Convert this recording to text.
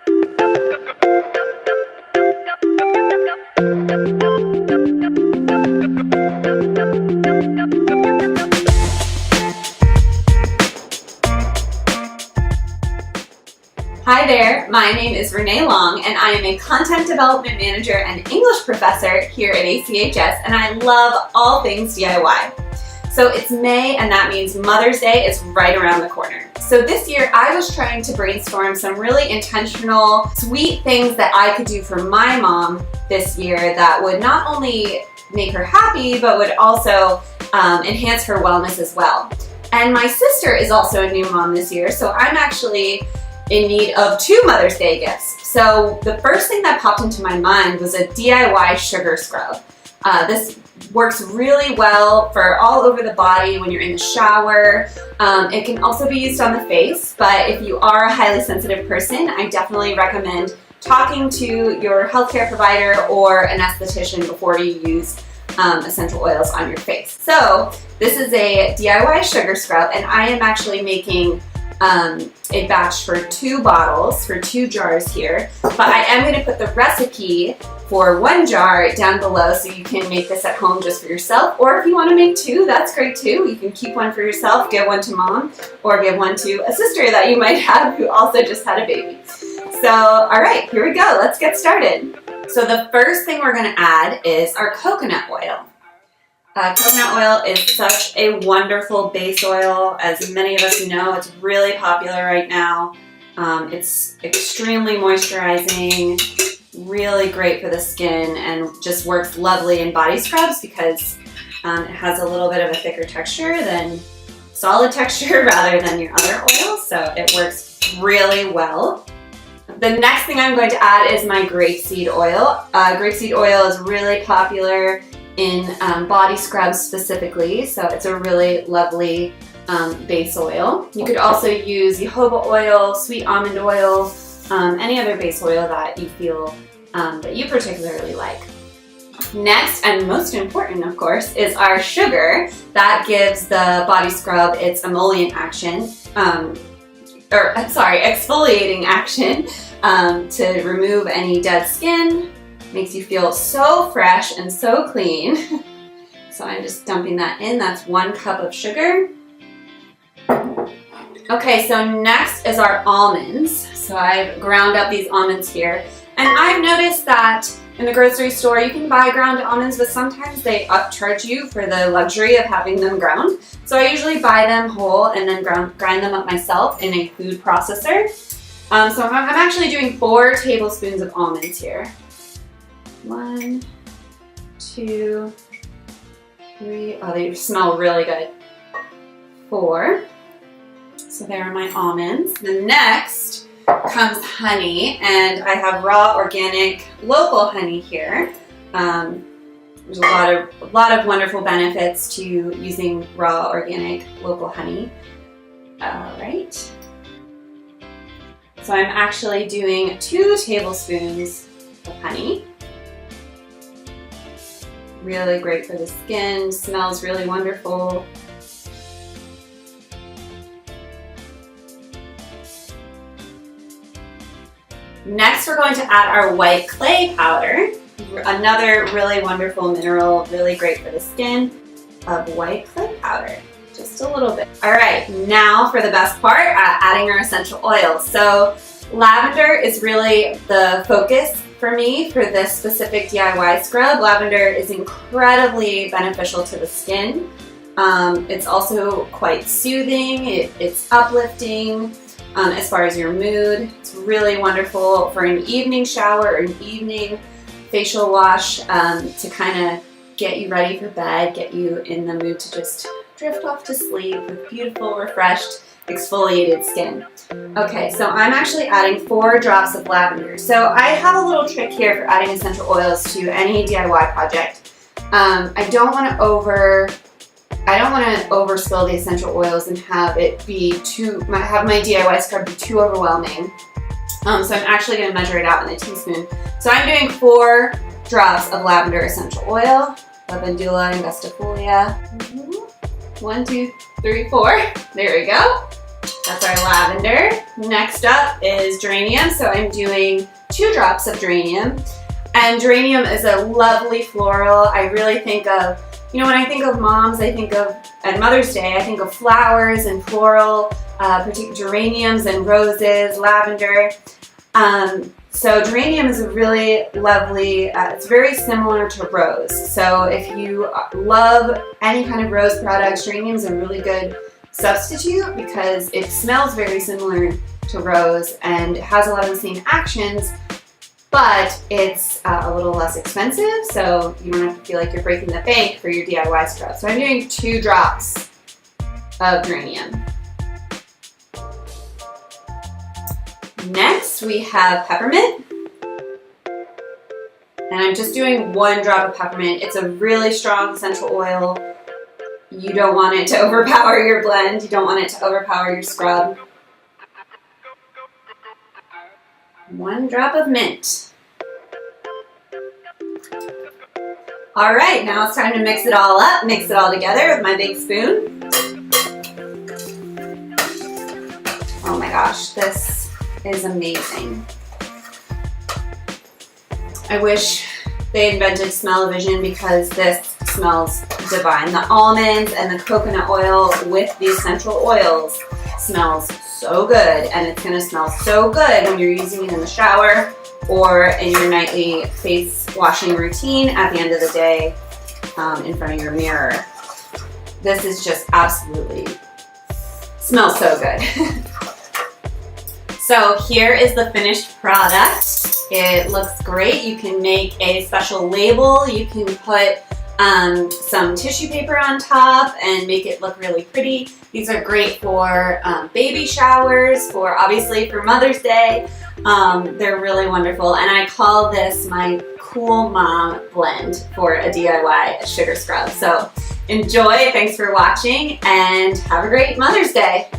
Hi there, my name is Renee Long and I am a Content Development Manager and English Professor here at ACHS, and I love all things DIY. So it's May and that means Mother's Day is right around the corner. So this year I was trying to brainstorm some really intentional, sweet things that I could do for my mom this year that would not only make her happy but would also enhance her wellness as well. And my sister is also a new mom this year, so I'm actually in need of 2 Mother's Day gifts. So the first thing that popped into my mind was a DIY sugar scrub. This works really well for all over the body when you're in the shower. It can also be used on the face, but if you are a highly sensitive person, I definitely recommend talking to your healthcare provider or an esthetician before you use essential oils on your face. So this is a DIY sugar scrub, and I am actually making a batch for 2 bottles, for 2 jars here, but I am going to put the recipe for 1 jar down below so you can make this at home just for yourself, or if you want to make 2, that's great too. You can keep 1 for yourself, give 1 to mom, or give 1 to a sister that you might have who also just had a baby. So, alright, here we go. Let's get started. So the first thing we're going to add is our coconut oil. Coconut oil is such a wonderful base oil. As many of us know, it's really popular right now. It's extremely moisturizing, really great for the skin, and just works lovely in body scrubs because it has a little bit of a thicker texture than solid texture rather than your other oils, so it works really well. The next thing I'm going to add is my grapeseed oil. Grapeseed oil is really popular in body scrubs specifically, so it's a really lovely base oil. You could also use jojoba oil, sweet almond oil, any other base oil that you feel that you particularly like. Next, and most important of course, is our sugar. That gives the body scrub its emollient action, exfoliating action to remove any dead skin. Makes you feel so fresh and so clean. So I'm just dumping that in. That's 1 cup of sugar. Okay, so next is our almonds. So I've ground up these almonds here. And I've noticed that in the grocery store you can buy ground almonds, but sometimes they upcharge you for the luxury of having them ground. So I usually buy them whole and then grind them up myself in a food processor. So I'm actually doing 4 tablespoons of almonds here. 1, 2, 3, oh, they smell really good. 4. So there are my almonds. The next comes honey, and I have raw, organic, local honey here. There's a lot of wonderful benefits to using raw, organic, local honey. All right. So I'm actually doing 2 tablespoons of honey. Really great for the skin, smells really wonderful. Next, we're going to add our white clay powder, another really wonderful mineral, really great for the skin, of white clay powder, just a little bit. All right, now for the best part, adding our essential oils. So lavender is really the focus for me for this specific DIY scrub. Lavender is incredibly beneficial to the skin. It's also quite soothing, it's uplifting as far as your mood. It's really wonderful for an evening shower or an evening facial wash to kind of get you ready for bed, get you in the mood to just drift off to sleep with beautiful, refreshed, exfoliated skin. Okay, so I'm actually adding 4 drops of lavender. So I have a little trick here for adding essential oils to any DIY project. I don't want to overspill the essential oils and have it be have my DIY scrub be too overwhelming. So I'm actually going to measure it out in a teaspoon. So I'm doing 4 drops of lavender essential oil, lavandula angustifolia. 1, 2, 3, 4. There we go. That's our lavender. Next up is geranium. So I'm doing 2 drops of geranium. And geranium is a lovely floral. I really think of, you know, when I think of moms, I think of, at Mother's Day, I think of flowers and floral, particularly geraniums and roses, lavender. So geranium is a really lovely, it's very similar to rose. So if you love any kind of rose products, geranium is a really good substitute because it smells very similar to rose and it has a lot of the same actions, but it's a little less expensive, so you don't have to feel like you're breaking the bank for your DIY scrub. So I'm doing 2 drops of geranium. Next, we have peppermint. And I'm just doing 1 drop of peppermint. It's a really strong essential oil. You don't want it to overpower your blend. You don't want it to overpower your scrub. 1 drop of mint. All right, now it's time to mix it all up, mix it all together with my big spoon. Oh my gosh, this is amazing. I wish they invented smell-o-vision because this smells divine. The almonds and the coconut oil with the essential oils smells so good, and it's going to smell so good when you're using it in the shower or in your nightly face washing routine at the end of the day in front of your mirror. This is just absolutely smells so good. So here is the finished product. It looks great. You can make a special label. You can put some tissue paper on top and make it look really pretty. These are great for baby showers, for obviously for Mother's Day. They're really wonderful, and I call this my cool mom blend for a DIY sugar scrub. So enjoy, thanks for watching, and have a great Mother's Day.